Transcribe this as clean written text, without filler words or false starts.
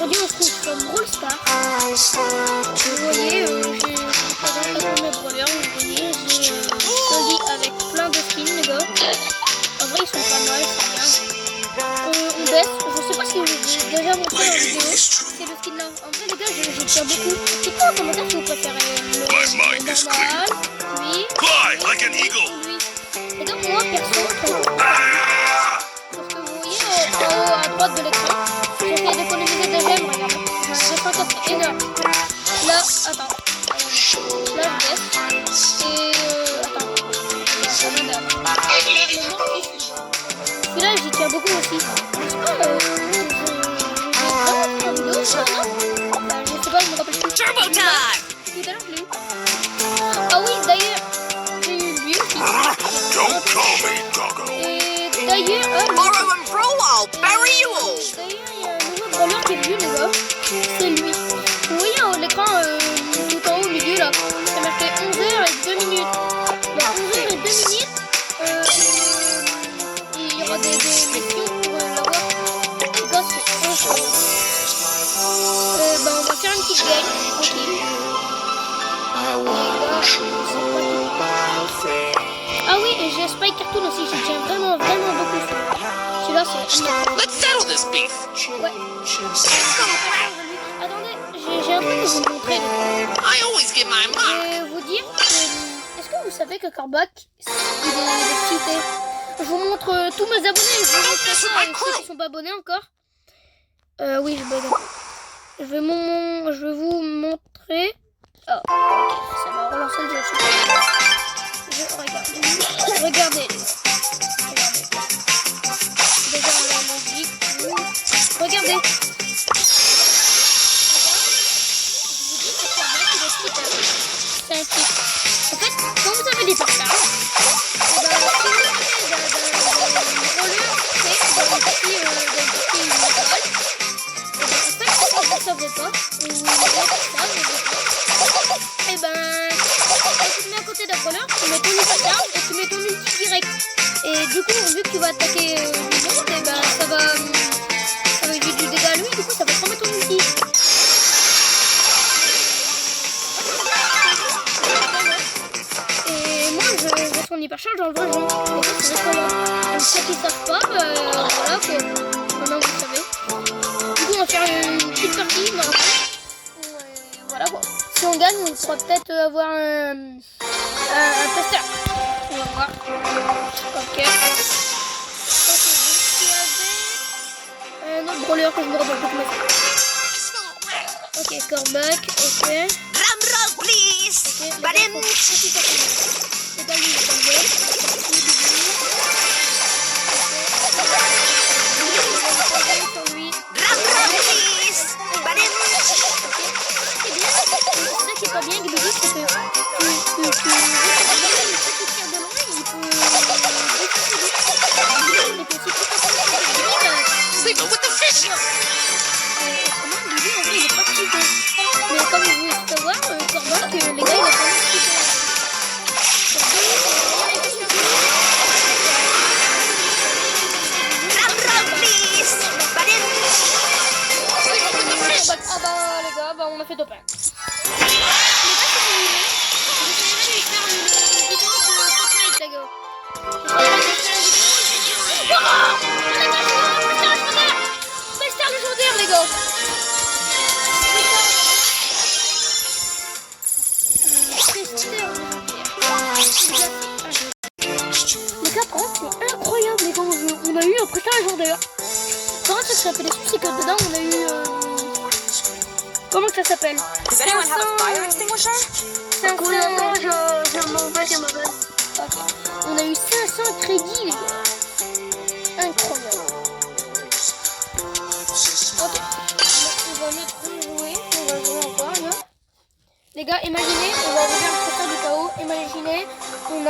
Aujourd'hui on se trouve sur Brawl Stars. Vous voyez, j'ai présenté tous mes brawlers, vous voyez, j'ai un lit avec plein de skins les gars. En vrai ils sont pas mal, c'est bien. On baisse, je sais pas si j'ai déjà montré en vidéo, c'est le skin là. En vrai les gars, je tire beaucoup. Dites-moi en commentaire si vous préférez le normal, lui, lui. Les gars, moi perso, parce que vous voyez en haut à droite de l'écran, j'essaie d'économiser des gemmes, regardez. J'ai 204, c'est énorme. Là, attends. Là, je baisse. Et attends. Celui-là, j'y tiens beaucoup aussi. Je sais pas, je sais pas, je me rappelle plus. Turbo time! Tout à l'heure, je l'ai eu. Ah oui, d'ailleurs, j'ai eu lui aussi. Et d'ailleurs, Borrow and brawl, bury you all! d'ailleurs, il y a un nouveau brawler qui est venu, les gars. C'est lui. Vous voyez l'écran tout en haut au milieu là, c'est marqué 11h02. Dans 11h02, il y aura des missions pour l'avoir. Les gars, c'est incroyable. On va faire une petite game, tranquille. Ah oui, et j'ai Spike Cartoon aussi, je tiens vraiment beaucoup. Celui-là, c'est... Let's settle this beef! Ouais. Attendez, j'ai un truc à vous montrer. I always get my Je mark! vais vous dire que... Est-ce que vous savez que Corbac, il est cheaté? Je vous montre tous mes abonnés, je vous montre ça à ceux qui sont pas abonnés encore. Oui, je bug. Je vais vous montrer... Oh, ok, ça va relancer le jeu. Regardez. Déjà, on a la musique. Regardez. C'est un kick. En fait, quand vous avez des partages, et ben, tu te mets à côté d'un brawler, tu mets ton ulti charge et tu mets ton ulti direct. Et du coup, vu que tu vas attaquer du monde, et ben ça va éviter du dégât à lui, du coup ça va te remettre ton ulti. Et moi je vais son hypercharge dans le vrai jeu. Et ça c'est vraiment. Donc ceux qui savent pas, voilà quoi. Maintenant vous le savez. Du coup on va faire une petite partie, voilà. Voilà quoi. Si on gagne, on pourra peut-être avoir un tester. On va voir. Ok. Un autre brawler que je me rappelle plus comment ça. Ok, Corbac, ok. Drum roll, please! Ok, Badum! c'est pas lui, c'est pas lui. Sur lui. Drum roll, please! Badum! Ça qui est pas bien, Guibi, c'est que tu tires de loin, il peut Sleep it with the fish! autrement, Guibi, en vrai, il est pas cheaté. Mais comme vous pouvez savoir, Corbac, les gars, il a pas mal cheaté. Drum roll, please! Badum! Sleep it with the fish! Ah bah les gars, on a fait top 1. Les gars. Les gars, par contre, c'est incroyable les gars, on a eu un prestat légendaire. Comment ça s'appelle? C'est que dedans on a eu... Comment ça s'appelle? Does anyone have a fire extinguisher? 500... Je m'en vais. Ok. On a eu 500 crédits les gars. Incroyable. Ok. On va mettre jouer. On va jouer encore là. Les gars, imaginez, on va ouvrir un prestat du chaos. Imaginez, on a